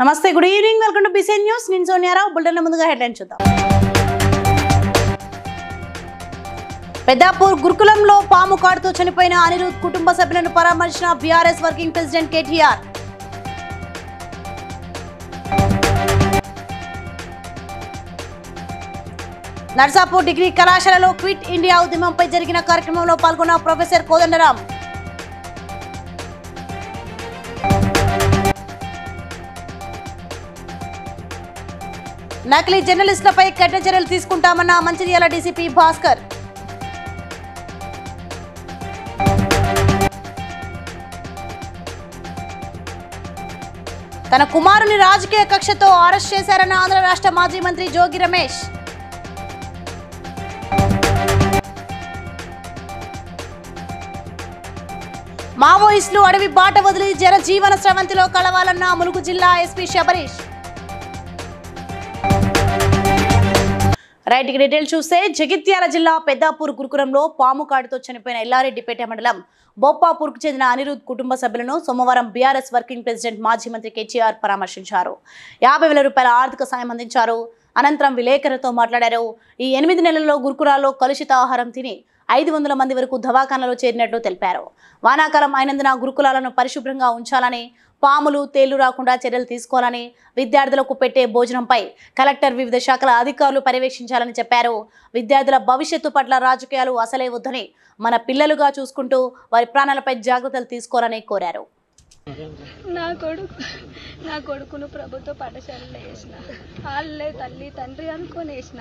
నమస్తే, good evening, welcome to BCN news. నేను Sonia Rao. Bulletin ముందుగా హెడ్లైన్ చూద్దాం. పెద్దాపూర్ గురుకులంలో పాము కాటుతో చనిపోయిన అనిరుద్ కుటుంబ సభ్యులను పరామర్శించిన BRS working president KTR. Narsapur degree కళాశాలలో క్విట్ ఇండియా ఉద్యమంపై జరిగిన కార్యక్రమంలో పాల్గొన్న ప్రొఫెసర్ కోదండరాం. నకిలీ జర్నలిస్టులపై కఠిన చర్యలు తీసుకుంటామన్న మంచిర్యాల డీసీపీ భాస్కర్. తన కుమారుని రాజకీయ కక్షతో అరెస్ట్ చేశారన్న ఆంధ్ర రాష్ట్ర మాజీ మంత్రి జోగి రమేష్. మావోయిస్టులు అడవి బాట వదిలి జనజీవన స్రవంతిలో కలవాలన్న ములుగు జిల్లా ఎస్పీ శబరీష్. రైట్ డీటెయిల్ చూస్తే జగిత్యాల జిల్లా పెద్దాపూర్ గురుకులంలో పాము కాటుతో చనిపోయిన ఎల్లారెడ్డిపేట మండలం బొప్పాపూర్కు చెందిన అనిరుద్ కుటుంబ సభ్యులను సోమవారం బీఆర్ఎస్ వర్కింగ్ ప్రెసిడెంట్ మాజీ మంత్రి కేటీఆర్ పరామర్శించారు. 50,000 రూపాయల ఆర్థిక సాయం అందించారు. అనంతరం విలేకరులతో మాట్లాడారు. ఈ 8 నెలల్లో గురుకులాల్లో కలుషిత ఆహారం తిని 500 మంది వరకు దవాఖానలో చేరినట్లు తెలిపారు. వానాకాలం అయినందున గురుకులాలను పరిశుభ్రంగా ఉంచాలని, పాములు తేళ్లు రాకుండా చర్యలు తీసుకోవాలని, విద్యార్థులకు పెట్టే భోజనంపై కలెక్టర్ వివిధ శాఖల అధికారులు పర్యవేక్షించాలని చెప్పారు. విద్యార్థుల భవిష్యత్తు పట్ల రాజకీయాలు అసలే వద్దని, మన పిల్లలుగా చూసుకుంటూ వారి ప్రాణాలపై జాగ్రత్తలు తీసుకోవాలని కోరారు. నా కొడుకును ప్రభుత్వ పాఠశాలలో వేసిన, వాళ్ళే తల్లి తండ్రి అనుకొని వేసిన.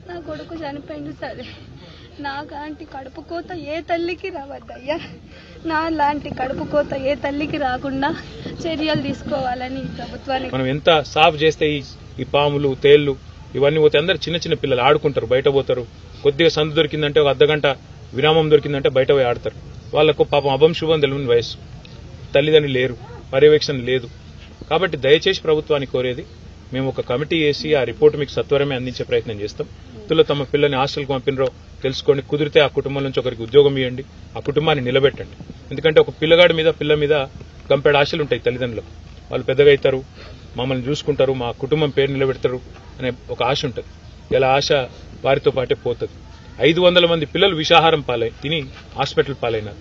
నా కొడుకు చనిపోయింది. సరే, నాలాంటి కడుపు కోత ఏ తల్లికి రావద్దయ్యా. నా లాంటి కడుపు కోత ఏ తల్లికి రాకుండా చర్యలు తీసుకోవాలని ప్రభుత్వానికి. మనం ఎంత సాఫ్ చేస్తే ఈ పాములు తేళ్లు ఇవన్నీ పోతే అందరు చిన్న చిన్న పిల్లలు ఆడుకుంటారు, బయట పోతారు. కొద్దిగా సందు దొరికిందంటే ఒక అర్ధగంట విరామం దొరికిందంటే బయట పోయి ఆడతారు. వాళ్ళకు పాపం అభంశుభం తెలియని వయస్సు, తల్లిదండ్రులు లేరు, పర్యవేక్షణ లేదు. కాబట్టి దయచేసి ప్రభుత్వానికి కోరేది, మేము ఒక కమిటీ వేసి ఆ రిపోర్టు మీకు సత్వరమే అందించే ప్రయత్నం చేస్తాం. ఇందులో తమ పిల్లని హాస్టల్కి పంపినరో తెలుసుకోండి, కుదిరితే ఆ కుటుంబం నుంచి ఒకరికి ఉద్యోగం ఇవ్వండి, ఆ కుటుంబాన్ని నిలబెట్టండి. ఎందుకంటే ఒక పిల్లగాడి మీద పిల్ల మీద కంపేర్డ్ ఆశలు ఉంటాయి తల్లిదండ్రులకు. వాళ్ళు పెద్దగా అవుతారు, మమ్మల్ని చూసుకుంటారు, మా కుటుంబం పేరు నిలబెడతారు అనే ఒక ఆశ ఉంటుంది. ఇలా ఆశ వారితో పాటే పోతుంది. 500 మంది పిల్లలు విషాహారం తిని హాస్పిటల్ పాలైనారు.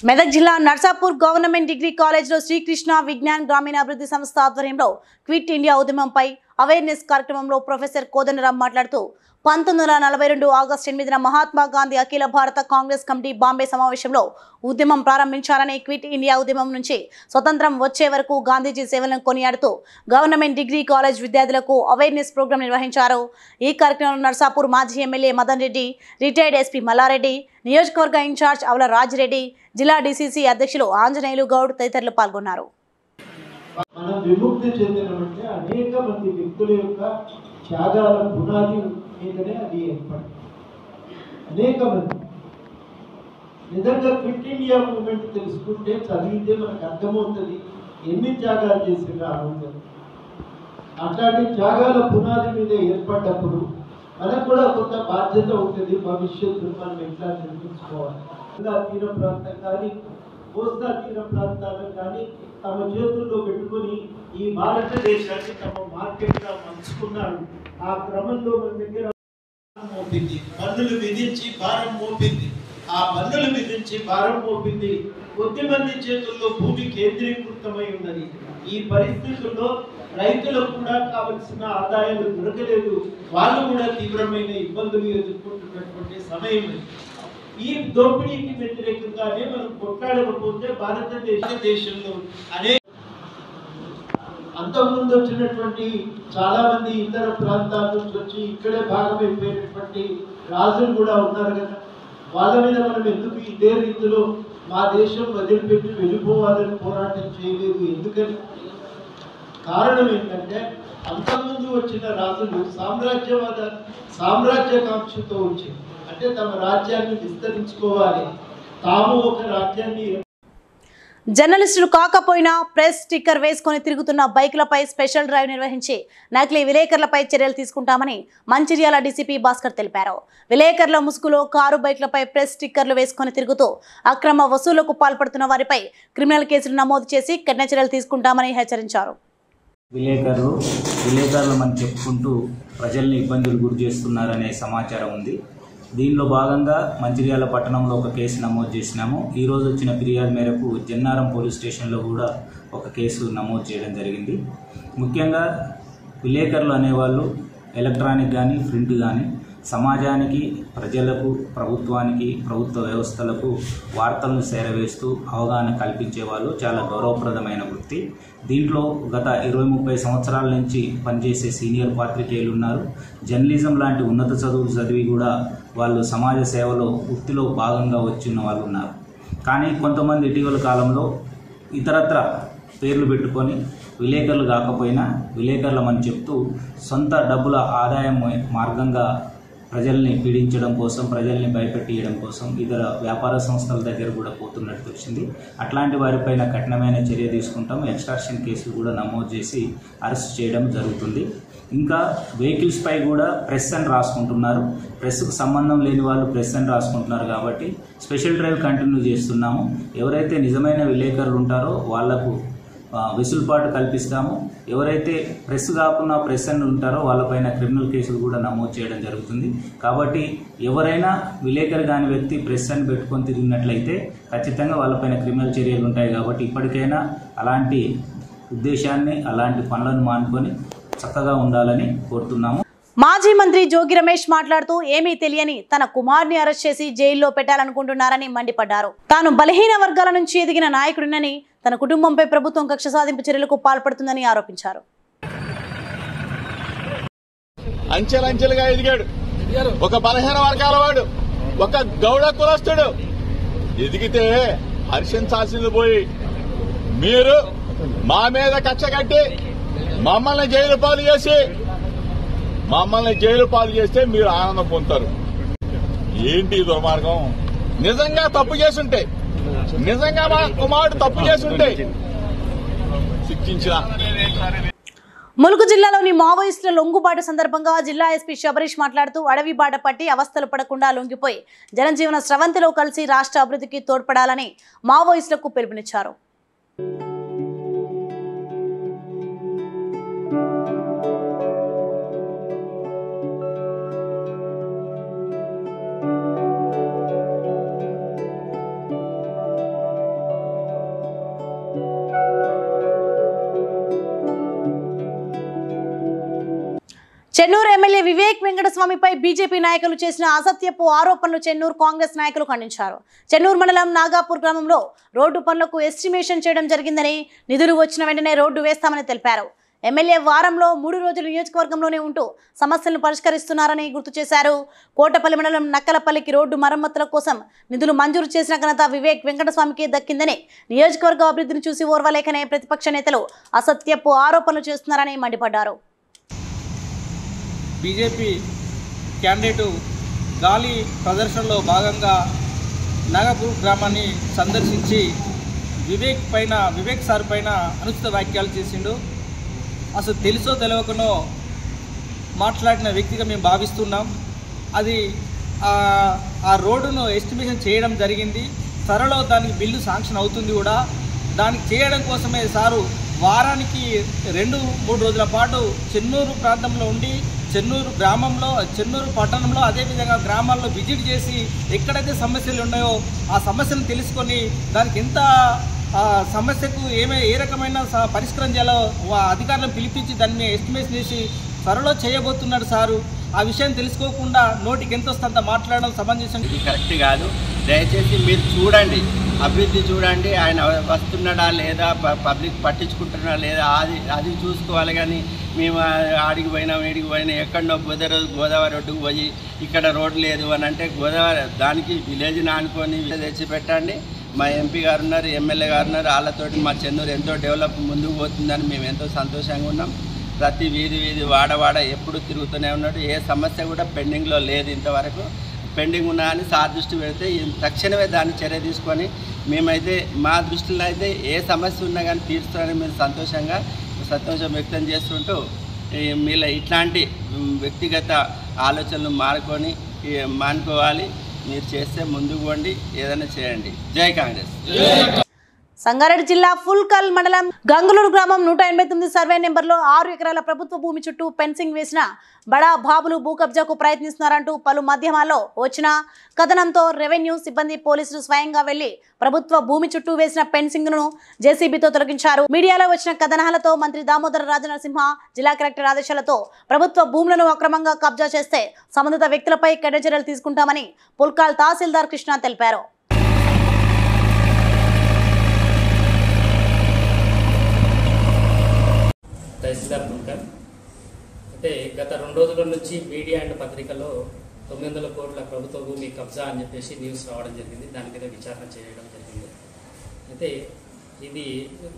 మెదక్ జిల్లా నర్సాపూర్ గవర్నమెంట్ డిగ్రీ కాలేజ్లో శ్రీకృష్ణ విజ్ఞాన్ గ్రామీణాభివృద్ధి సంస్థ ఆధ్వర్యంలో క్విట్ ఇండియా ఉద్యమంపై అవేర్నెస్ కార్యక్రమంలో ప్రొఫెసర్ కోదండరాం మాట్లాడుతూ 1942 ఆగస్టు 8న మహాత్మా గాంధీ అఖిల భారత కాంగ్రెస్ కమిటీ బాంబే సమావేశంలో ఉద్యమం ప్రారంభించారని, క్విట్ ఇండియా ఉద్యమం నుంచి స్వతంత్రం వచ్చే వరకు గాంధీజీ సేవలను కొనియాడుతూ గవర్నమెంట్ డిగ్రీ కాలేజ్ విద్యార్థులకు అవేర్నెస్ ప్రోగ్రాం నిర్వహించారు. ఈ కార్యక్రమంలో నర్సాపూర్ మాజీ MLA Madan Reddy, retired SP Mallareddy, నియోజకవర్గ ఇన్ఛార్జ్ అవల రాజిరెడ్డి, జిల్లా డీసీసీ అధ్యక్షులు ఆంజనేయులు గౌడ్ తదితరులు పాల్గొన్నారు. మనం విముక్తి చెందినమంటే అనేక మంది వ్యక్తుల యొక్క త్యాగాల పునాది మీదనే అది ఏర్పడింది. అనేక మంది నిజంగా క్విట్ ఇండియా మూవ్మెంట్ తెలుసుకుంటే, చదివితే మనకు అర్థమవుతుంది ఎన్ని త్యాగాలు చేసిందో ఆ రోజు. అట్లాంటి త్యాగాల పునాది మీద ఏర్పడ్డప్పుడు మనకు కూడా కొంత బాధ్యత ఉంటుంది. భవిష్యత్తును మనం ఎట్లా నిర్మించుకోవాలి. తీర ప్రాంతం కానీ, కోస్తా తీర ప్రాంతాలను కానీ తమ చేతుల్లో పెట్టుకొని ఈ భారతదేశాన్ని తమ మార్కెట్గా మలుచుకున్నాడు. ఆ క్రమంలో మన దగ్గర మోపింది, పన్నులు విధించి భారం మోపింది. ఆ పన్నులు విధించి భారం మోపింది. కొద్ది మంది చేతుల్లో భూమి కేంద్రీకృతమై ఉన్నది. ఈ పరిస్థితుల్లో రైతులకు కూడా కావలసిన ఆదాయాలు దొరకలేదు. వాళ్ళు కూడా తీవ్రమైన ఇబ్బందులు ఎదుర్కొంటున్నటువంటి సమయం. ఈ దోపిడీకి వ్యతిరేకంగానే మనం కొట్లాడకపోతే భారతదేశంలో అనేక అంతకుముందు వచ్చినటువంటి చాలా మంది ఇతర ప్రాంతాల నుంచి వచ్చి ఇక్కడే భాగమైపోయినటువంటి రాజులు కూడా ఉన్నారు కదా. వాళ్ళ మీద మనం ఎందుకు ఇదే రీతిలో మా దేశం వదిలిపెట్టి వెళ్ళిపోవాలని పోరాటం చేయలేదు? ఎందుకని? కారణం ఏంటంటే అంతకుముందు వచ్చిన రాజులు సామ్రాజ్యకాంక్షతో వచ్చారు. అంటే తమ రాజ్యాన్ని విస్తరించుకోవాలి, తాము ఒక రాజ్యాన్ని. జర్నలిస్టులు కాకపోయినా ప్రెస్ స్టిక్కర్ వేసుకొని తిరుగుతున్న బైకులపై స్పెషల్ డ్రైవ్ నిర్వహించి నకిలీ విలేకరులపై చర్యలు తీసుకుంటామని మంచిర్యాల డీసీపీ భాస్కర్ తెలిపారు. విలేకరుల ముసుగులో కారు బైక్లపై ప్రెస్ స్టిక్కర్లు వేసుకొని తిరుగుతూ అక్రమ వసూళ్లకు పాల్పడుతున్న వారిపై క్రిమినల్ కేసులు నమోదు చేసి కఠిన చర్యలు తీసుకుంటామని హెచ్చరించారు. విలేకరులమని చెప్పుకుంటూ ప్రజల్ని ఇబ్బందులు గురి చేస్తున్నారనే సమాచారం ఉంది. దీనిలో భాగంగా మంచిర్యాల పట్టణంలో ఒక కేసు నమోదు చేసినాము. ఈరోజు వచ్చిన ఫిర్యాదు మేరకు జన్నారం పోలీస్ స్టేషన్లో కూడా ఒక కేసు నమోదు చేయడం జరిగింది. ముఖ్యంగా విలేకరులు అనేవాళ్ళు ఎలక్ట్రానిక్ కానీ ప్రింట్ కానీ సమాజానికి, ప్రజలకు, ప్రభుత్వానికి, ప్రభుత్వ వ్యవస్థలకు వార్తలను చేరవేస్తూ అవగాహన కల్పించే వాళ్ళు చాలా గౌరవప్రదమైన వృత్తి. దీంట్లో గత 20-30 సంవత్సరాల నుంచి పనిచేసే సీనియర్ పాత్రికేయులు ఉన్నారు. జర్నలిజం లాంటి ఉన్నత చదువులు చదివి కూడా వాళ్ళు సమాజ సేవలో వృత్తిలో భాగంగా వచ్చిన వాళ్ళు ఉన్నారు. కానీ కొంతమంది ఇటీవల కాలంలో ఇతరత్ర పేర్లు పెట్టుకొని విలేకరులు కాకపోయినా విలేకరులమని చెప్తూ సొంత డబ్బుల ఆదాయం మార్గంగా ప్రజల్ని పీడించడం కోసం, ప్రజల్ని భయపెట్టియడం కోసం ఇతర వ్యాపార సంస్థల దగ్గర కూడా పోతున్నట్టు వచ్చింది. అట్లాంటి వారిపైన కఠినమైన చర్య తీసుకుంటాం. ఎక్స్టార్షన్ కేసులు కూడా నమోదు చేసి అరెస్ట్ చేయడం జరుగుతుంది. ఇంకా వెహికల్స్పై కూడా ప్రెస్ అని రాసుకుంటున్నారు. ప్రెస్కు సంబంధం లేని వాళ్ళు ప్రెస్ అని రాసుకుంటున్నారు. కాబట్టి స్పెషల్ డ్రైవ్ కంటిన్యూ చేస్తున్నాము. ఎవరైతే నిజమైన విలేకరులు ఉంటారో వాళ్లకు వెసులుబాటు కల్పిస్తాము. ఎవరైతే ప్రెస్ కాకుండా ప్రెస్ అని ఉంటారో వాళ్ళపైన క్రిమినల్ కేసులు కూడా నమోదు చేయడం జరుగుతుంది. కాబట్టి ఎవరైనా విలేకరు కాని వ్యక్తి ప్రెస్ అని పెట్టుకొని తిరిగినట్లయితే ఖచ్చితంగా వాళ్ళపైన క్రిమినల్ చర్యలు ఉంటాయి. కాబట్టి ఇప్పటికైనా అలాంటి ఉద్దేశాన్ని, అలాంటి పనులను మానుకొని చక్కగా ఉండాలని కోరుతున్నాము. మాజీ మంత్రి జోగి రమేష్ మాట్లాడుతూ ఏమీ తెలియని తన కుమార్ని అరెస్ట్ చేసి జైల్లో పెట్టాలనుకుంటున్నారని మండిపడ్డారు. తాను బలహీన వర్గాల నుంచి ఎదిగిన నాయకుడినని, తన కుటుంబంపై ప్రభుత్వం కక్ష సాధింపు చర్యలకు పాల్పడుతుందని ఆరోపించారు. అంచెలంచెలుగా ఎదిగాడు. ఒక బలహీన వర్గాల వాడు, ఒక గౌడ కులస్తుడు ఎదిగితే హర్షించాల్సింది పోయి మీరు మా మీద కక్ష కట్టి మమ్మల్ని జైలు పాలు చేస్తే మీరు ఆనందం పొందుతారు. ఏంటి దుర్మార్గం? నిజంగా తప్పు చేసుంటే, నిజంగా మా కుమారుడు తప్పు చేసుంటే శిక్షించిన. ములుగు జిల్లాలోని మావోయిస్టుల లొంగుబాటు సందర్భంగా జిల్లా ఎస్పీ శబరీష్ మాట్లాడుతూ అడవి బాట పట్టి అవస్థలు పడకుండా లొంగిపోయి జనజీవన స్రవంతిలో కలిసి రాష్ట్ర అభివృద్ధికి తోడ్పడాలని మావోయిస్టులకు పిలుపునిచ్చారు. చెన్నూరు ఎమ్మెల్యే వివేక్ వెంకటస్వామిపై బీజేపీ నాయకులు చేసిన అసత్యపు ఆరోపణలు చెన్నూరు కాంగ్రెస్ నాయకులు ఖండించారు. చెన్నూరు మండలం నాగాపూర్ గ్రామంలో రోడ్డు పనులకు ఎస్టిమేషన్ చేయడం జరిగిందని, నిధులు వచ్చిన వెంటనే రోడ్డు వేస్తామని తెలిపారు. ఎమ్మెల్యే వారంలో 3 రోజులు నియోజకవర్గంలోనే ఉంటూ సమస్యలను పరిష్కరిస్తున్నారని గుర్తు చేశారు. కోటపల్లి మండలం నక్కలపల్లికి రోడ్డు మరమ్మతుల కోసం నిధులు మంజూరు చేసిన ఘనత వివేక్ వెంకటస్వామికి దక్కిందని, నియోజకవర్గ అభివృద్ధిని చూసి ఓర్వలేకనే ప్రతిపక్ష నేతలు అసత్యపు ఆరోపణలు చేస్తున్నారని మండిపడ్డారు. బీజేపీ క్యాండిడేటు గాలి ప్రదర్శనలో భాగంగా నాగపూర్ గ్రామాన్ని సందర్శించి వివేక్ సార్ పైన అనుచిత వ్యాఖ్యలు చేసిండు. అసలు తెలుసో తెలియకనో మాట్లాడిన వ్యక్తిగా మేము భావిస్తున్నాం. అది ఆ రోడ్డును ఎస్టిమేషన్ చేయడం జరిగింది. త్వరలో దానికి బిల్లు శాంక్షన్ అవుతుంది కూడా. దానికి చేయడం కోసమే సారు వారానికి 2-3 రోజుల పాటు చెన్నూరు ప్రాంతంలో ఉండి చెన్నూరు గ్రామంలో, చెన్నూరు పట్టణంలో, అదేవిధంగా గ్రామాల్లో విజిట్ చేసి ఎక్కడైతే సమస్యలు ఉన్నాయో ఆ సమస్యను తెలుసుకొని దానికి ఎంత సమస్యకు ఏ రకమైన పరిష్కారం చేయాలో అధికారులను పిలిపించి దాన్ని ఎస్టిమేషన్ చేసి త్వరలో చేయబోతున్నాడు సారు. ఆ విషయం తెలుసుకోకుండా నోటికి ఎంత వస్తుందంత మాట్లాడడం సమంజసం కరెక్ట్ కాదు. దయచేసి మీరు చూడండి, అభివృద్ధి చూడండి, ఆయన వస్తున్నాడా లేదా, పబ్లిక్ పట్టించుకుంటున్నాడా లేదా అది చూసుకోవాలి. కానీ మేము ఆడికి పోయినాం ఈడికి పోయినా ఎక్కడో గోదావరి రోడ్డుకు పోయి ఇక్కడ రోడ్డు లేదు అని అంటే గోదావరి దానికి విలేజ్ని ఆనుకొని తెచ్చి పెట్టండి. మా ఎంపీ గారు ఉన్నారు, ఎమ్మెల్యే గారు ఉన్నారు, వాళ్ళతోటి మా చెన్నూరు ఎంతో డెవలప్ ముందుకు పోతుందని మేము ఎంతో సంతోషంగా ఉన్నాం. ప్రతి వీధి వాడ ఎప్పుడు తిరుగుతూనే ఉన్నాడు. ఏ సమస్య కూడా పెండింగ్లో లేదు. ఇంతవరకు పెండింగ్ ఉన్నా అని సార్ దృష్టి పెడితే తక్షణమే దాన్ని చర్య తీసుకొని మేమైతే మా దృష్టిలో అయితే ఏ సమస్య ఉన్నా కానీ తీరుస్తారని మేము సంతోషం వ్యక్తం చేస్తుంటూ మీలో ఇట్లాంటి వ్యక్తిగత ఆలోచనలు మానుకోవాలి. మీరు చేస్తే ముందుకు పోండి, ఏదైనా చేయండి. జై కాంగ్రెస్. సంగారెడ్డి జిల్లా ఫుల్కల్ మండలం గంగులూరు గ్రామం 189 సర్వే నెంబర్లో 6 ఎకరాల ప్రభుత్వ భూమి చుట్టూ ఫెన్సింగ్ వేసిన బడా బాబులు భూ కబ్జాకు ప్రయత్నిస్తున్నారంటూ పలు మాధ్యమాల్లో వచ్చిన కథనంతో రెవెన్యూ సిబ్బంది పోలీసులు స్వయంగా వెళ్లి ప్రభుత్వ భూమి చుట్టూ వేసిన ఫెన్సింగ్ ను జేసీబీతో తొలగించారు. మీడియాలో వచ్చిన కథనాలతో మంత్రి దామోదర రాజనరసింహ జిల్లా కలెక్టర్ ఆదేశాలతో ప్రభుత్వ భూములను అక్రమంగా కబ్జా చేస్తే సంబంధిత వ్యక్తులపై కఠిన చర్యలు తీసుకుంటామని పుల్కాల్ తహసీల్దార్ కృష్ణ తెలిపారు. తహసీల్దార్ పుల్కల్ అయితే గత 2 రోజుల నుంచి మీడియా అండ్ పత్రికల్లో 900 కోట్ల ప్రభుత్వ భూమి కబ్జా అని చెప్పేసి న్యూస్ రావడం జరిగింది. దాని మీద విచారణ చేయడం జరిగింది. అయితే ఇది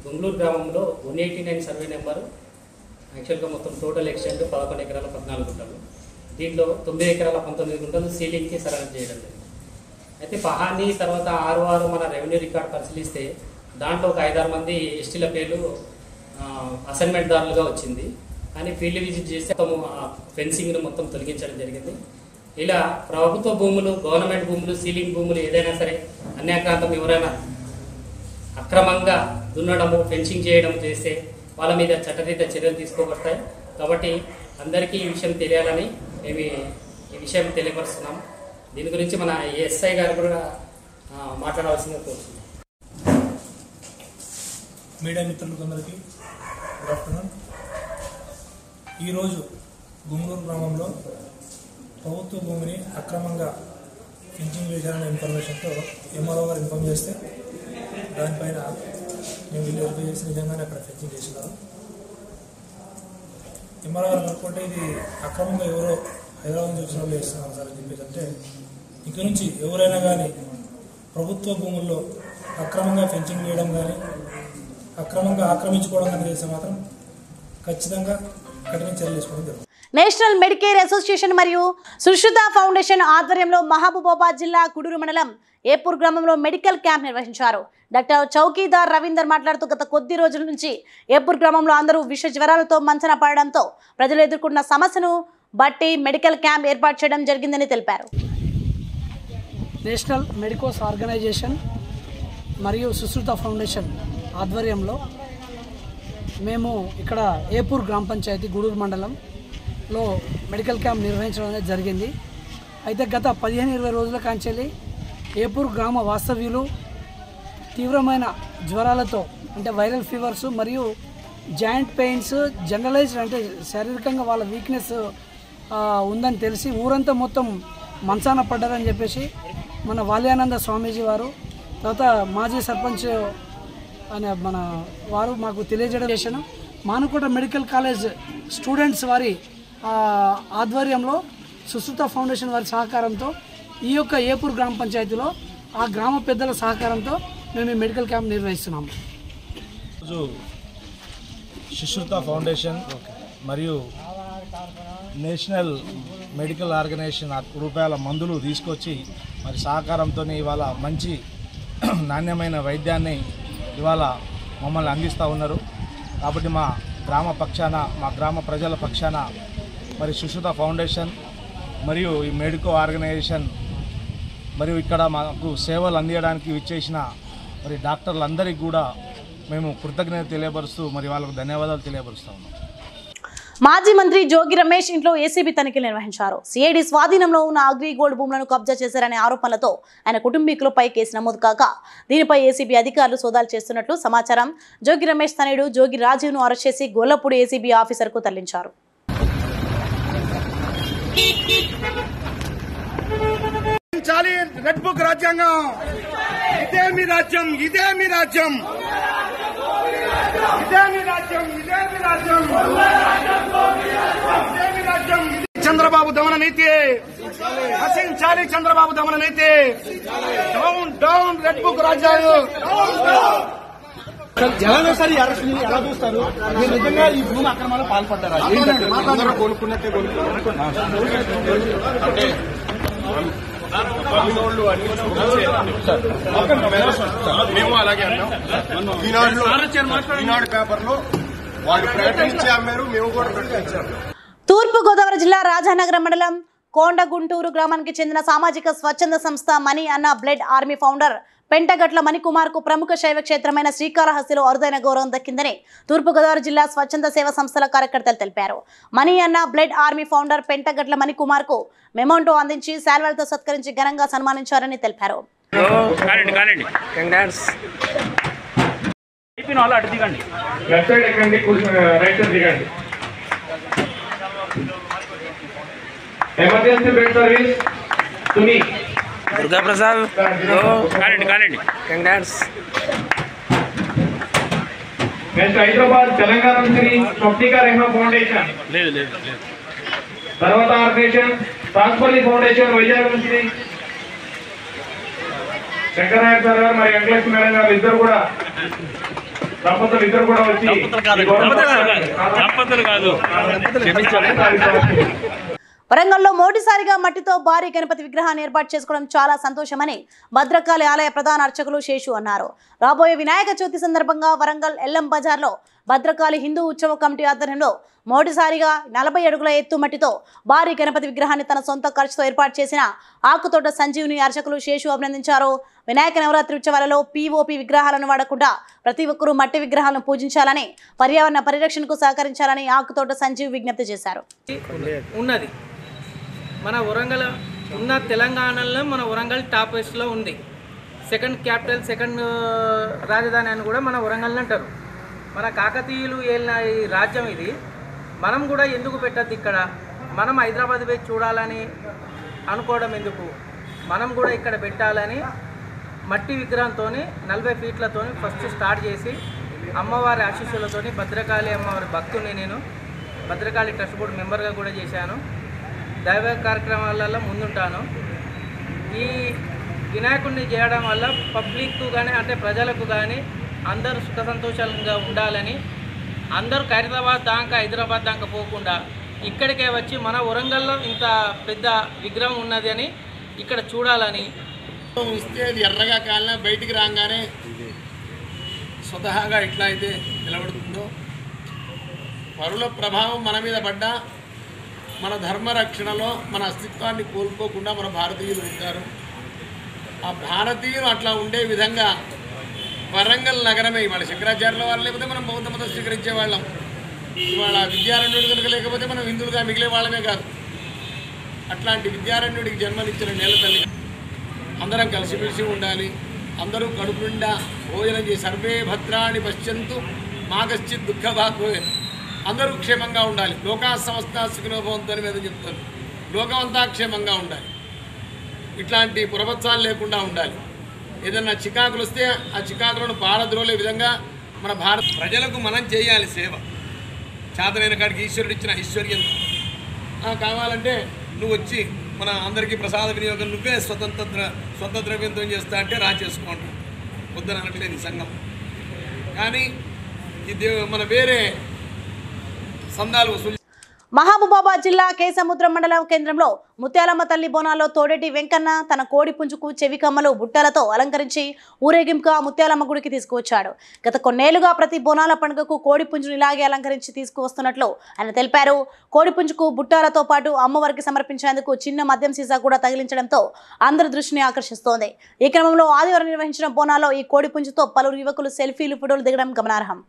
గుంగళూరు గ్రామంలో 189 సర్వే నెంబరు యాక్చువల్గా మొత్తం టోటల్ ఎక్స్టెంట్ 11 ఎకరాల 14 గుంటలు. దీంట్లో 9 ఎకరాల 19 గుంటలు సీలింగ్కి సరెండర్ చేయడం జరిగింది. అయితే పహానీ తర్వాత ఆరు మన రెవెన్యూ రికార్డ్ పరిశీలిస్తే దాంట్లో ఒక 5-6 మంది ఎస్టీల పేర్లు అసైన్మెంట్ దారులుగా వచ్చింది. కానీ ఫీల్డ్ విజిట్ చేస్తే ఫెన్సింగ్ను మొత్తం తొలగించడం జరిగింది. ఇలా ప్రభుత్వ భూములు, గవర్నమెంట్ భూములు, సీలింగ్ భూములు ఏదైనా సరే అన్యాక్రాంతం ఎవరైనా అక్రమంగా దున్నడము, ఫెన్సింగ్ చేయడం చేస్తే వాళ్ళ మీద చట్టరీత్యా చర్యలు తీసుకోబడతాయి. కాబట్టి అందరికీ ఈ విషయం తెలియాలని మేము ఈ విషయం తెలియపరుస్తున్నాం. దీని గురించి మన ఎస్ఐ గారు కూడా మాట్లాడవలసిందిగా కోరుతున్నాం. మీడియా మిత్రులందరికీ గుడ్ ఆఫ్టర్నూన్. ఈరోజు గుంగూరు గ్రామంలో ప్రభుత్వ భూమిని అక్రమంగా ఫెన్సింగ్ వేశారనే ఇన్ఫర్మేషన్తో ఎంఆర్ఓ గారు ఇన్ఫార్మ్ చేస్తే దానిపైన మేము వీళ్ళు వెరిఫై చేసి నిజంగానే అక్కడ ఫెన్సింగ్ చేసినారు. ఎంఆర్ఓ గారు అనుకుంటే ఇది అక్రమంగా ఎవరో హైదరాబాద్ నుంచి వచ్చిన వాళ్ళు వేస్తున్నారు సార్ అని చెప్పేసి అంటే, ఇక నుంచి ఎవరైనా కానీ ప్రభుత్వ భూముల్లో అక్రమంగా ఫెన్సింగ్ వేయడం కానీ అక్రమంగా ఆక్రమించుకోవడం కానీ చేస్తే మాత్రం ఖచ్చితంగా కఠిన చర్యలు తీసుకోవడం జరుగుతుంది. నేషనల్ మెడికేర్ అసోసియేషన్ మరియు సుశ్రుత ఫౌండేషన్ ఆధ్వర్యంలో మహబూబాబాద్ జిల్లా కుడూరు మండలం ఏపూర్ గ్రామంలో మెడికల్ క్యాంప్ నిర్వహించారు. డాక్టర్ చౌకీదార్ రవీందర్ మాట్లాడుతూ గత కొద్ది రోజుల నుంచి ఏపూర్ గ్రామంలో అందరూ విష జ్వరాలతో మంచన పడడంతో ప్రజలు ఎదుర్కొన్న సమస్యను బట్టి మెడికల్ క్యాంప్ ఏర్పాటు చేయడం జరిగిందని తెలిపారు. నేషనల్ మెడికోస్ ఆర్గనైజేషన్ మరియు సుశ్రుత ఫౌండేషన్ ఆధ్వర్యంలో మేము ఇక్కడ ఏపూర్ గ్రామ పంచాయతీ గూడూరు మండలంలో మెడికల్ క్యాంప్ నిర్వహించడం అనేది జరిగింది. అయితే గత 15-20 రోజుల కాంచెల్లి ఏపూర్ గ్రామ వాస్తవ్యులు తీవ్రమైన జ్వరాలతో అంటే వైరల్ ఫీవర్స్ మరియు జాయింట్ పెయిన్స్ జనరలైజ్డ్ అంటే శారీరకంగా వాళ్ళ వీక్నెస్ ఉందని తెలిసి ఊరంతా మొత్తం మంచాన పడ్డారని చెప్పేసి మన వాల్యానంద స్వామీజీ వారు తర్వాత మాజీ సర్పంచ్ అనే మన వారు మాకు తెలియజేయడం చేశాను. మానుకోట మెడికల్ కాలేజ్ స్టూడెంట్స్ వారి ఆధ్వర్యంలో సుశ్రుత ఫౌండేషన్ వారి సహకారంతో ఈ యొక్క ఏపూర్ గ్రామ పంచాయతీలో ఆ గ్రామ పెద్దల సహకారంతో మేము ఈ మెడికల్ క్యాంప్ నిర్వహిస్తున్నాము. ఈరోజు సుశ్రుత ఫౌండేషన్ మరియు నేషనల్ మెడికల్ ఆర్గనైజేషన్ రూపాయల మందులు తీసుకొచ్చి మరి సహకారంతో ఇవాళ మంచి నాణ్యమైన వైద్యాన్ని ఇవాళ మమ్మల్ని అందిస్తూ ఉన్నారు. కాబట్టి మా గ్రామ పక్షాన, మా గ్రామ ప్రజల పక్షాన మరి సుశ్రుత ఫౌండేషన్ మరియు ఈ మెడికో ఆర్గనైజేషన్ మరియు ఇక్కడ మాకు సేవలు అందించడానికి విచ్చేసిన మరి డాక్టర్లందరికీ కూడా మేము కృతజ్ఞత తెలియపరుస్తూ మరి వాళ్ళకు ధన్యవాదాలు తెలియపరుస్తూ ఉన్నాం. మాజీ మంత్రి జోగి రమేష్ ఇంట్లో ఏసీబీ తనిఖీలు నిర్వహించారు. సిఐడి స్వాధీనంలో ఉన్న అగ్రిగోల్డ్ భూములను కబ్జా చేశారనే ఆరోపణలతో ఆయన కుటుంబీకులపై కేసు నమోదు కాక దీనిపై ఏసీబీ అధికారులు సోదాలు చేస్తున్నట్లు సమాచారం. జోగి రమేష్ తనయుడు జోగి రాజీవ్ను అరెస్ట్ చేసి గొల్లపూడి ఏసీబీ ఆఫీసర్కు తరలించారు. రెడ్ బుక్ రాజ్యాంగం ఇదే మీ రాజ్యం, ఇదే మీ రాజ్యం, ఇదే మీ రాజ్యం, ఇదే మీ రాజ్యం, ఇదే మీ రాజ్యం. చంద్రబాబు దమన నీతి నశించాలి, చంద్రబాబు దమన నీతి. డౌన్ డౌన్ రెడ్ బుక్ రాజ్యాంగం. జనాలు సార్ అరెస్ట్ ఎలా చూస్తారు? మీరు నిజంగా ఈ భూమి అక్రమాలు పాల్పడ్డారా? కోలుకున్నట్టే మేము అలాగే అన్నాం. ఈనాడు పేపర్లో వాళ్ళు ప్రకటించి అమ్మారు, మేము కూడా ప్రకటించాము. తూర్పు గోదావరి జిల్లా రాజానగరం మండలం కోండగుంటూరు గ్రామానికి చెందిన సామాజిక స్వచ్ఛంద సంస్థ మనీ అన్న బ్లడ్ ఆర్మీ ఫౌండర్ పెంటగట్ల మణికుమార్ కు ప్రముఖ శైవ క్షేత్రమైన శ్రీకాళహస్తిలో అరుదైన గౌరవం దక్కిందని తూర్పుగోదావరి జిల్లా స్వచ్ఛంద సేవా సంస్థల కార్యకర్తలు తెలిపారు. మణి అన్న బ్లడ్ ఆర్మీ ఫౌండర్ పెంటగట్ల మణికుమార్ కు మెమోంటో అందించి శాల్వాలతో సత్కరించి ఘనంగా సన్మానించారని తెలిపారు. Emergency bed service Suni Durga Prasad congrats. Next Hyderabad Telangana నుంచి స్వప్నికా రెహమా ఫౌండేషన్ తర్వాత ఆర్గనైజేషన్ ట్రాన్స్ఫర్లీ ఫౌండేషన్ వైజాగ్ నుంచి శంకరనాయక్ సార్ గారు మరి వెంకటలక్ష్మి మేడం గారు ఇద్దరు కూడా దంపతులు ఇద్దరు కూడా వచ్చి వరంగల్లో మొదటిసారిగా మట్టితో భారీ గణపతి విగ్రహాన్ని ఏర్పాటు చేసుకోవడం చాలా సంతోషమని భద్రకాళి ఆలయ ప్రధాన అర్చకులు శేషు అన్నారు. రాబోయే వినాయక చవితి సందర్భంగా వరంగల్ ఎల్లం బజార్లో భద్రకాళి హిందూ ఉత్సవ కమిటీ ఆధ్వర్యంలో మొదటిసారిగా 40 అడుగుల ఎత్తు మట్టితో భారీ గణపతి విగ్రహాన్ని తన సొంత ఖర్చుతో ఏర్పాటు చేసిన ఆకుతోట సంజీవుని అర్చకులు శేషు అభినందించారు. వినాయక నవరాత్రి ఉత్సవాలలో పీఓపీ విగ్రహాలను వాడకుండా ప్రతి ఒక్కరూ మట్టి విగ్రహాలను పూజించాలని, పర్యావరణ పరిరక్షణకు సహకరించాలని ఆకుతోట సంజీవ్ విజ్ఞప్తి చేశారు. ఉన్నది మన వరంగల్ ఉన్న తెలంగాణలో మన వరంగల్ టాప్ వెస్ట్లో ఉంది. సెకండ్ క్యాపిటల్, సెకండ్ రాజధాని అని కూడా మన వరంగల్ అంటారు. మన కాకతీయులు ఏలిన ఈ రాజ్యం ఇది. మనం కూడా ఎందుకు పెట్టద్దు ఇక్కడ? మనం హైదరాబాద్ పోయి చూడాలని అనుకోవడం ఎందుకు? మనం కూడా ఇక్కడ పెట్టాలని మట్టి విగ్రహంతో 40 ఫీట్లతో ఫస్ట్ స్టార్ట్ చేసి అమ్మవారి ఆశీస్సులతో భద్రకాళి అమ్మవారి భక్తుని నేను భద్రకాళి ట్రస్ట్ బోర్డు మెంబర్గా కూడా చేశాను. దైవ కార్యక్రమాలలో ముందుంటాను. ఈ వినాయకుడిని చేయడం వల్ల పబ్లిక్కు కానీ అంటే ప్రజలకు కానీ అందరూ సుఖ సంతోషంగా ఉండాలని, అందరూ హైదరాబాద్ దాకా పోకుండా ఇక్కడికే వచ్చి మన వరంగల్లో ఇంత పెద్ద విగ్రహం ఉన్నది అని ఇక్కడ చూడాలని. ఇస్తే అది ఎర్రగా కాలినా బయటికి రాగానే స్వతహాగా ఎట్లా అయితే నిలబడుతుందో, పరుల ప్రభావం మన మీద పడ్డా మన ధర్మరక్షణలో మన అస్తిత్వాన్ని కోల్పోకుండా మన భారతీయులు ఉంటారు. ఆ భారతీయులు అట్లా ఉండే విధంగా వరంగల్ నగరమే ఇవాళ శంకరాచార్యుల వారు లేకపోతే మనం బౌద్ధ మతం స్వీకరించే వాళ్ళం. ఇవాళ విద్యారణ్యుడు కనుక లేకపోతే మనం హిందువులుగా మిగిలే వాళ్ళమే కాదు. అట్లాంటి విద్యారణ్యుడికి జన్మనిచ్చిన నేల తల్లి. అందరం కలిసిమెలిసి ఉండాలి. అందరూ కడుపు నిండా భోజనం చేసి సర్వే భద్రాన్ని పశ్యంతు మాకశ్చిత్ దుఃఖభాగ్భే, అందరూ క్షేమంగా ఉండాలి. లోకా సమస్త సుఖినోభవంతో అని మీద చెప్తారు. లోకమంతా క్షేమంగా ఉండాలి. ఇట్లాంటి పురపత్సాలు లేకుండా ఉండాలి. ఏదన్నా చికాకులు వస్తే ఆ చికాకులను పారద్రోలే విధంగా మన భారత ప్రజలకు మనం చేయాలి సేవ. చేతనైన కాడికి ఈశ్వరుడు ఇచ్చిన ఐశ్వర్యం కావాలంటే నువ్వు వచ్చి మన అందరికీ ప్రసాద వినియోగం నువ్వే స్వంత ద్రవ్యంతో చేస్తా అంటే చేసుకోండి, వద్దని అనట్లేదు ఈ సంఘం. కానీ ఇది మన వేరే సందాలు వసూలు. మహబూబాబాద్ జిల్లా కేసముద్రం మండలం కేంద్రంలో ముత్యాలమ్మ తల్లి బోనాల్లో తోడేటి వెంకన్న తన కోడి పుంజుకు చెవి కమ్మలు బుట్టలతో అలంకరించి ఊరేగింపుగా ముత్యాలమ్మ గుడికి తీసుకువచ్చాడు. గత కొన్నేళ్లుగా ప్రతి బోనాల పండుగకు కోడి పుంజును ఇలాగే అలంకరించి తీసుకువస్తున్నట్లు ఆయన తెలిపారు. కోడి పుంజుకు బుట్టాలతో పాటు అమ్మవారికి సమర్పించేందుకు చిన్న మద్యం సీసా కూడా తగిలించడంతో అందరి దృష్టిని ఆకర్షిస్తోంది. ఈ క్రమంలో ఆదివారం నిర్వహించిన బోనాల్లో ఈ కోడి పుంజుతో పలువురు యువకులు సెల్ఫీలు, ఫోటోలు దిగడం గమనార్హం.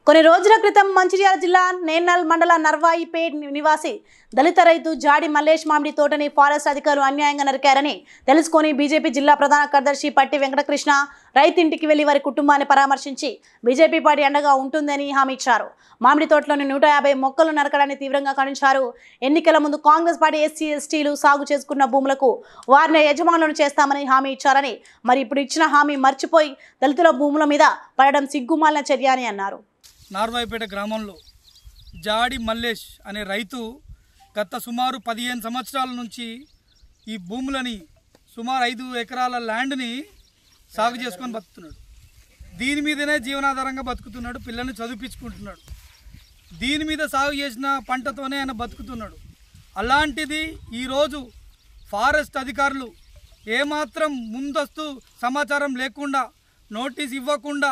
కొన్ని రోజుల క్రితం మంచిర్యాల జిల్లా నేన్నల్ మండల నర్వాయిపేట్ నివాసి దళిత రైతు జాడి మల్లేష్ మామిడి తోటని ఫారెస్ట్ అధికారులు అన్యాయంగా నరికారని తెలుసుకొని బీజేపీ జిల్లా ప్రధాన కార్యదర్శి పట్టి వెంకటకృష్ణ రైతింటికి వెళ్లి వారి కుటుంబాన్ని పరామర్శించి బీజేపీ పార్టీ అండగా ఉంటుందని హామీ ఇచ్చారు. మామిడి తోటలోని 150 మొక్కలు నరకడాన్ని తీవ్రంగా ఖండించారు. ఎన్నికల ముందు కాంగ్రెస్ పార్టీ ఎస్సీ ఎస్టీలు సాగు చేసుకున్న భూములకు వారిని యజమానులను చేస్తామని హామీ ఇచ్చారని, మరి ఇప్పుడు ఇచ్చిన హామీ మర్చిపోయి దళితుల భూముల మీద పడడం సిగ్గుమాలిన చర్య అని అన్నారు. నార్వాయిపేట గ్రామంలో జాడి మల్లేష్ అనే రైతు గత సుమారు 15 సంవత్సరాల నుంచి ఈ భూములని సుమారు 5 ఎకరాల ల్యాండ్ని సాగు చేసుకొని బతుకుతున్నాడు. దీని మీదనే జీవనాధారంగా బతుకుతున్నాడు. పిల్లల్ని చదివించుకుంటున్నాడు. దీని మీద సాగు చేసిన పంటతోనే ఆయన బతుకుతున్నాడు. అలాంటిది ఈరోజు ఫారెస్ట్ అధికారులు ఏమాత్రం ముందస్తు సమాచారం లేకుండా, నోటీస్ ఇవ్వకుండా,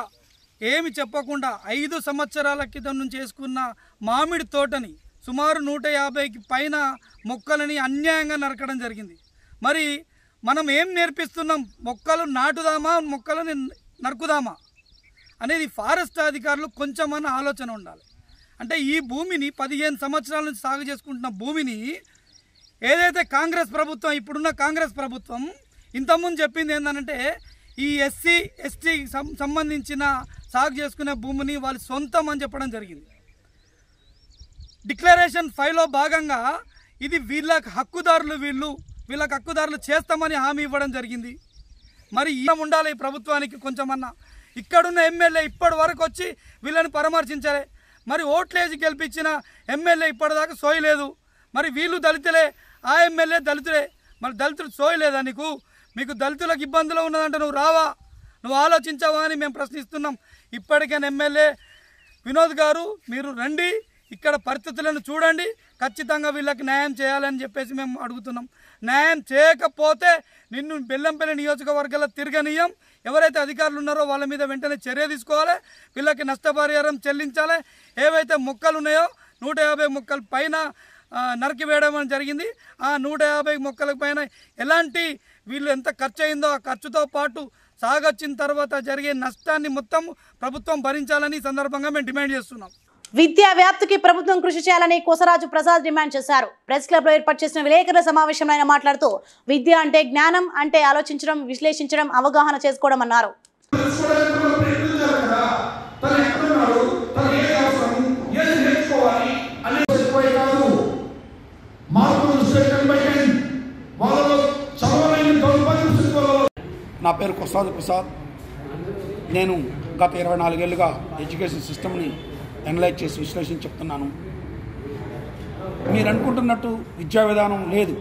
ఏమి చెప్పకుండా 5 సంవత్సరాల క్రితం నుంచి వేసుకున్న మామిడి తోటని సుమారు 150కి పైన మొక్కలని అన్యాయంగా నరకడం జరిగింది. మరి మనం ఏం నేర్పిస్తున్నాం? మొక్కలు నాటుదామా, మొక్కలని నరుకుదామా అనేది ఫారెస్ట్ అధికారులు కొంచెమన్నా ఆలోచన ఉండాలి. అంటే ఈ భూమిని 15 సంవత్సరాల నుంచి సాగు చేసుకుంటున్న భూమిని ఏదైతే కాంగ్రెస్ ప్రభుత్వం, ఇప్పుడున్న కాంగ్రెస్ ప్రభుత్వం ఇంతకుముందు చెప్పింది ఏంటంటే ఈ ఎస్సీ ఎస్టీకి సంబంధించిన సాగు చేసుకునే భూమిని వాళ్ళ సొంతం అని చెప్పడం జరిగింది. డిక్లరేషన్ 5లో భాగంగా ఇది వీళ్ళకి హక్కుదారులు, వీళ్ళకి హక్కుదారులు చేస్తామని హామీ ఇవ్వడం జరిగింది. మరి ఏం ఉండాలి ఈ ప్రభుత్వానికి? కొంచెమన్నా ఇక్కడున్న ఎమ్మెల్యే ఇప్పటి వరకు వచ్చి వీళ్ళని పరామర్శించాలి. మరి ఓట్లేసి గెలిపించిన ఎమ్మెల్యే ఇప్పటిదాకా సోయలేదు. మరి వీళ్ళు దళితులే, ఆ ఎమ్మెల్యే దళితులే. మరి దళితులు సోయలేదా నీకు? మీకు దళితులకు ఇబ్బందులు ఉన్నదంటే నువ్వు రావా, నువ్వు ఆలోచించావా అని మేము ప్రశ్నిస్తున్నాం. ఇప్పటికైనా ఎమ్మెల్యే వినోద్ గారు మీరు రండి, ఇక్కడ పరిస్థితులను చూడండి, ఖచ్చితంగా వీళ్ళకి న్యాయం చేయాలని చెప్పేసి మేము అడుగుతున్నాం. న్యాయం చేయకపోతే నిన్ను బెల్లంపల్లి నియోజకవర్గాల్లో తిరగనీయం. ఎవరైతే అధికారులు ఉన్నారో వాళ్ళ మీద వెంటనే చర్య తీసుకోవాలి, వీళ్ళకి నష్టపరిహారం చెల్లించాలి. ఏవైతే మొక్కలు ఉన్నాయో 150 మొక్కల పైన నరికివేయడం జరిగింది. ఆ 150 మొక్కల పైన ఎలాంటి వీళ్ళు ఎంత ఖర్చు అయిందో ఆ ఖర్చుతో పాటు సాగొచ్చిన తర్వాత జరిగే నష్టాన్ని మొత్తం ప్రభుత్వం భరించాలని ఈ సందర్భంగా మేము డిమాండ్ చేస్తున్నాం. విద్యా వ్యాప్తికి ప్రభుత్వం కృషి చేయాలని కొసరాజు ప్రసాద్ డిమాండ్ చేశారు. ప్రెస్ క్లబ్ లో ఏర్పాటు చేసిన విలేకరుల సమావేశంలో ఆయన మాట్లాడుతూ విద్య అంటే జ్ఞానం, అంటే ఆలోచించడం, విశ్లేషించడం, అవగాహన చేసుకోవడం అన్నారు. నా పేరు కొసరాజు ప్రసాద్. నేను గత 24 ఏళ్ళుగా ఎడ్యుకేషన్ సిస్టమ్ని అనలైజ్ చేసి విశ్లేషణ చెప్తున్నాను. మీరు అనుకుంటున్నట్టు విద్యా విధానం లేదు,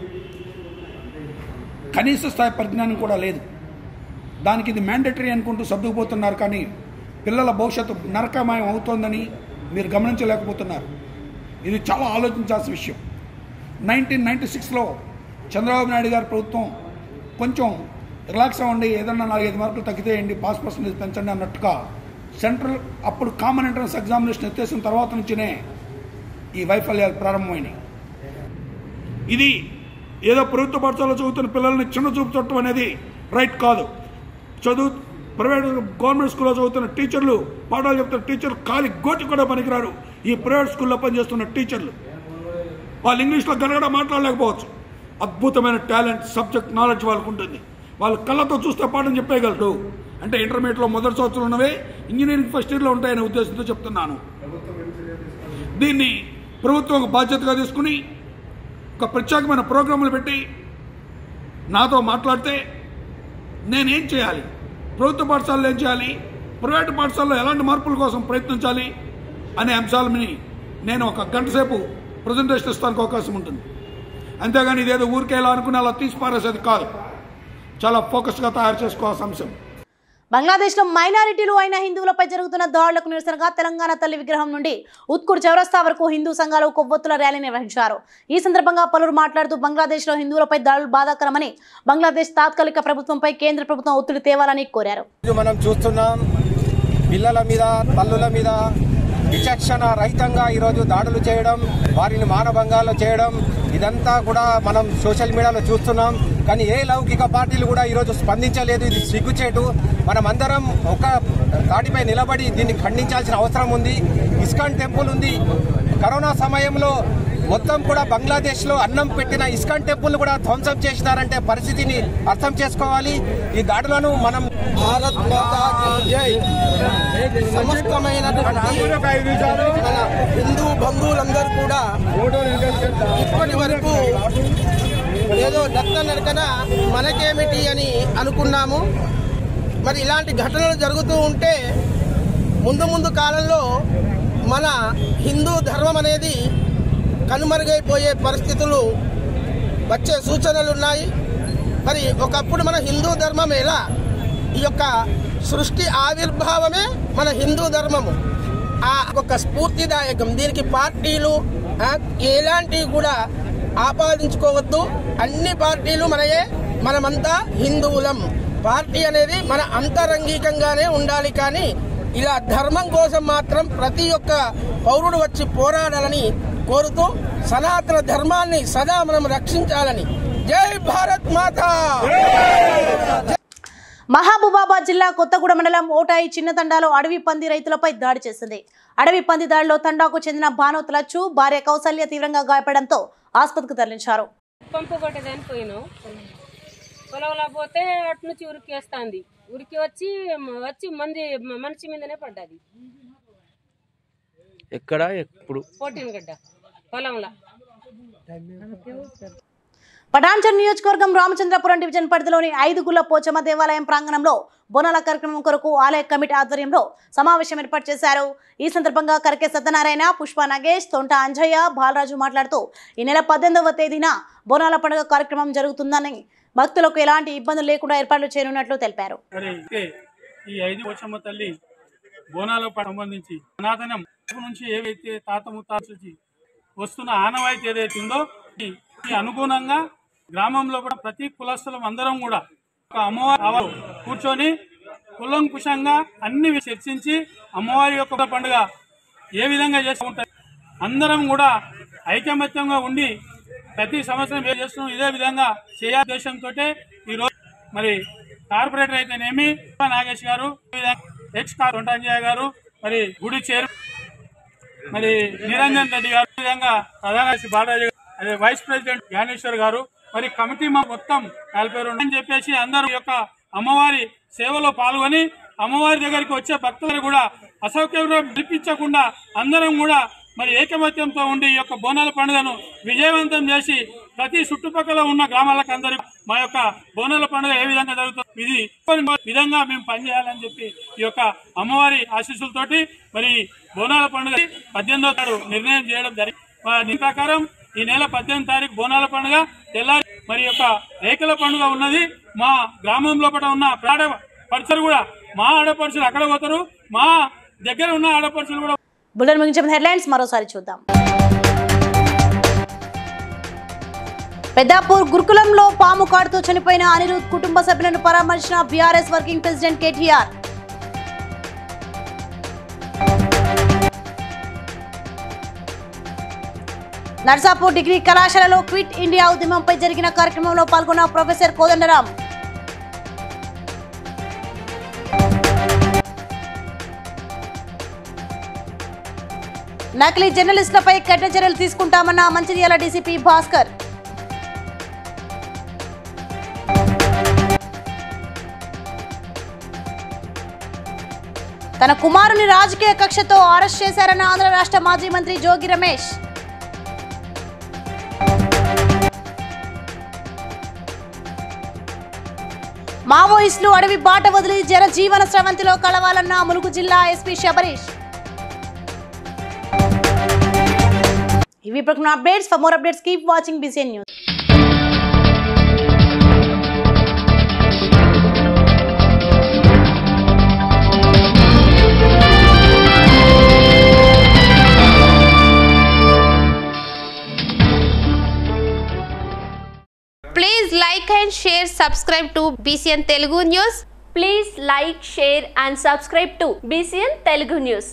కనీస స్థాయి పరిజ్ఞానం కూడా లేదు. దానికి ఇది మ్యాండేటరీ అనుకుంటూ సర్దుకుపోతున్నారు. కానీ పిల్లల భవిష్యత్తు నరకమయం అవుతోందని మీరు గమనించలేకపోతున్నారు. ఇది చాలా ఆలోచించాల్సిన విషయం. 1996లో చంద్రబాబు నాయుడు గారి ప్రభుత్వం కొంచెం రిలాక్స్ అవ్వండి, ఏదన్నా 4-5 మార్కులు తగ్గితేయండి, పాస్ పర్సెంటేజ్ పెంచండి అన్నట్టుగా సెంట్రల్ అప్పుడు కామన్ ఎంట్రన్స్ ఎగ్జామినేషన్ ఎత్తేసిన తర్వాత నుంచినే ఈ వైఫల్యాలు ప్రారంభమైనాయి. ఇది ఏదో ప్రభుత్వ పాఠశాలలో చదువుతున్న పిల్లల్ని చిన్న చూపు చూడటం అనేది రైట్ కాదు. ప్రైవేట్ గవర్నమెంట్ స్కూల్లో చదువుతున్న టీచర్లు, పాఠాలు చెప్తున్న టీచర్లు ఖాళీ గోటి కూడా పనికిరారు. ఈ ప్రైవేట్ స్కూల్లో పనిచేస్తున్న టీచర్లు వాళ్ళు ఇంగ్లీష్లో గడగడ మాట్లాడలేకపోవచ్చు. అద్భుతమైన టాలెంట్, సబ్జెక్ట్ నాలెడ్జ్ వాళ్ళకు ఉంటుంది. వాళ్ళు కళ్ళతో చూస్తే పాఠం చెప్పేయగలరు. అంటే ఇంటర్మీడియట్లో మొదటి సంవత్సరం ఉన్నవే ఇంజనీరింగ్ ఫస్ట్ ఇయర్లో ఉంటాయనే ఉద్దేశంతో చెప్తున్నాను. దీన్ని ప్రభుత్వం ఒక బాధ్యతగా తీసుకుని ఒక ప్రత్యేకమైన ప్రోగ్రాంలు పెట్టి నాతో మాట్లాడితే నేనేం చేయాలి, ప్రభుత్వ పాఠశాలలో ఏం చేయాలి, ప్రైవేటు పాఠశాలలో ఎలాంటి మార్పుల కోసం ప్రయత్నించాలి అనే అంశాలని నేను 1 గంట సేపు ప్రజెంటేషన్ ఇస్తానికి అవకాశం ఉంటుంది. అంతేగాని ఇదేదో ఊరికే ఎలా అనుకుని అలా తీసి పారేసేది కాదు. చాలా ఫోకస్గా తయారు చేసుకోవాల్సిన అంశం. బంగ్లాదేశ్లో మైనారిటీలు అయిన హిందువులపై జరుగుతున్న దాడులకు నిరసనగా తెలంగాణ తల్లి విగ్రహం నుండి ఉత్కూర్ చౌరస్తా వరకు హిందూ సంఘాలు కొవ్వొత్తుల ర్యాలీ నిర్వహించారు. ఈ సందర్భంగా పలువురు మాట్లాడుతూ బంగ్లాదేశ్లో హిందువులపై దాడులు బాధాకరమని, బంగ్లాదేశ్ తాత్కాలిక ప్రభుత్వంపై కేంద్ర ప్రభుత్వం ఒత్తిడి తేవాలని కోరారు. మనం చూస్తున్నాం, పిల్లల మీద, తల్లుల మీద విచక్షణ రహితంగా ఈరోజు దాడులు చేయడం, వారిని మానభంగాలు చేయడం, ఇదంతా కూడా మనం సోషల్ మీడియాలో చూస్తున్నాం. కానీ ఏ లౌకిక పార్టీలు కూడా ఈరోజు స్పందించలేదు. ఇది సిగ్గుచేటు. మనమందరం ఒక తాటిపై నిలబడి దీన్ని ఖండించాల్సిన అవసరం ఉంది. ఇస్కాన్ టెంపుల్ ఉంది. కరోనా సమయంలో మొత్తం కూడా బంగ్లాదేశ్లో అన్నం పెట్టిన ఇస్కాన్ టెంపుల్ కూడా ధ్వంసం చేసినారంటే పరిస్థితిని అర్థం చేసుకోవాలి. ఈ దాడులను మనం భారత్ మాతా కీ జై, సమస్తమైనటువంటి మన హిందూ బంధువులందరూ కూడా ఇప్పటి వరకు ఏదో దత్త నరకన మనకేమిటి అని అనుకున్నాము. మరి ఇలాంటి ఘటనలు జరుగుతూ ఉంటే ముందు కాలంలో మన హిందూ ధర్మం అనేది కనుమరుగైపోయే పరిస్థితులు వచ్చే సూచనలు ఉన్నాయి. మరి ఒకప్పుడు మన హిందూ ధర్మం ఎలా, ఈ యొక్క సృష్టి ఆవిర్భావమే మన హిందూ ధర్మము. ఆ ఒక స్ఫూర్తిదాయకం. దీనికి పార్టీలు ఎలాంటివి కూడా ఆపాదించుకోవద్దు. అన్ని పార్టీలు మనయే, మనమంతా హిందువులం. పార్టీ అనేది మన అంతరంగికంగానే ఉండాలి, కానీ ఇలా ధర్మం కోసం మాత్రం ప్రతి ఒక్క పౌరుడు వచ్చి పోరాడాలని కోరుతూ సనాతన ధర్మాన్ని సదా మనం రక్షించాలని. జై భారత్ మాతా. మహబూబాబాద్ జిల్లా కొత్తగూడ మండలం ఓటాయి చిన్న తండాలో అడవి పంది రైతులపై దాడి చేసింది. అడవి పంది దాడిలో తండాకు చెందిన భానోత్ లచ్చు భార్య కౌసల్య తీవ్రంగా గాయపడడంతో ఆసుపత్రికి తరలించారు. పంపు కొట్టదని పోయినాం, పొలంలో పోతే అటు నుంచి ఉరికి వేస్తుంది. ఉరికి వచ్చి మనిషి మీదనే పడ్డది. ఎక్కడ ఎప్పుడు? పోటీనగడ్డ పొలంలో. పటాన్చెరు నియోజకవర్గం రామచంద్రపురం డివిజన్ పరిధిలోని 5 గుళ్ల పోచమ్మ దేవాలయం ప్రాంగణంలో బోనాల కార్యక్రమం కొరకు ఆలయ కమిటీ ఆధ్వర్యంలో సమావేశం ఏర్పాటు చేశారు. ఈ సందర్భంగా కరకే సత్యనారాయణ, పుష్ప నగేష్, తొంట అంజయ్య, బాలరాజు మాట్లాడుతూ ఈ నెల 18వ తేదీన బోనాల పండుగ కార్యక్రమం జరుగుతుందని, భక్తులకు ఎలాంటి ఇబ్బందులు లేకుండా ఏర్పాట్లు చేయనున్నట్లు తెలిపారు. ఈ 5 పోచమ్మ తల్లి బోనాలకు సంబంధించి సనాతనం నుంచి ఏవైతే తాత ముత్తాత నుంచి వస్తున్న ఆనవాయితీ ఏదైతే ఉందో ఈ అనుగుణంగా గ్రామంలో కూడా ప్రతి కులస్తులం అందరం కూడా ఒక అమ్మవారు కూర్చొని కులంకుశంగా అన్ని చర్చించి అమ్మవారి యొక్క పండుగ ఏ విధంగా చేస్తూ ఉంటారు అందరం కూడా ఐకమత్యంగా ఉండి ప్రతి సంవత్సరం ఏం చేస్తున్నాం ఇదే విధంగా చేయాల దేశంతో ఈరోజు మరి కార్పొరేటర్ అయితేనేమి నాగేష్ గారు, ఎక్స్ తొంటాంజయ్య గారు, మరి గుడి చేరు మరి నిరంజన్ రెడ్డి గారు, విధంగా ప్రధాన బాలరాజు అదే వైస్ ప్రెసిడెంట్ జ్ఞానేశ్వర్ గారు, మరి కమిటీ మొత్తం 42 అని చెప్పేసి అందరూ యొక్క అమ్మవారి సేవలో పాల్గొని అమ్మవారి దగ్గరికి వచ్చే భక్తులు కూడా అసౌకర్యం కల్పించకుండా అందరం కూడా మరి ఏకమత్యంతో ఉండి ఈ యొక్క బోనాల పండుగను విజయవంతం చేసి ప్రతి చుట్టుపక్కల ఉన్న గ్రామాలకు అందరూ మా యొక్క బోనాల పండుగ ఏ విధంగా జరుగుతుంది ఇది విధంగా మేము పనిచేయాలని చెప్పి ఈ యొక్క అమ్మవారి ఆశీస్సులతోటి మరి బోనాల పండుగ 18వ తారీఖు నిర్ణయం చేయడం జరిగింది. దీని ప్రకారం ఈ నెల 18వ తారీఖు బోనాల పండుగ తెల్లారి మరి యొక్క రేఖల పండుగ ఉన్నది. మా గ్రామం లోపల ఉన్న ఆడపడుచులు కూడా మా ఆడపడుచులు అక్కడ పోతారు, మా దగ్గర ఉన్న ఆడపడుచులు కూడా. బులెటిన్ ముగించే హెడ్లైన్స్ మరోసారి చూద్దాం. పెద్దాపూర్ గురుకులంలో పాము కాటుతో చనిపోయిన అనిరుద్ కుటుంబ సభ్యులను పరామర్శించిన BRS working president KTR. Narsapur degree కళాశాలలో క్విట్ ఇండియా ఉద్యమంపై జరిగిన కార్యక్రమంలో పాల్గొన్న ప్రొఫెసర్ కోదండరాం. నకిలీ జర్నలిస్టులపై కఠిన చర్యలు తీసుకుంటామన్న మంచిర్యాల డీసీపీ భాస్కర్. తన కుమారుని రాజకీయ కక్షతో అరెస్ట్ చేశారన్న ఆంధ్ర రాష్ట్ర మాజీ మంత్రి జోగి రమేష్. మావోయిస్టులు అడవి బాట వదిలి జనజీవన స్రవంతిలో కలవాలన్న ములుగు జిల్లా ఎస్పీ శబరీష్. ఇవి ప్రకటన updates. For more updates keep watching BCN news. Please like and share, subscribe to BCN Telugu News. Please like, share and subscribe to BCN Telugu News.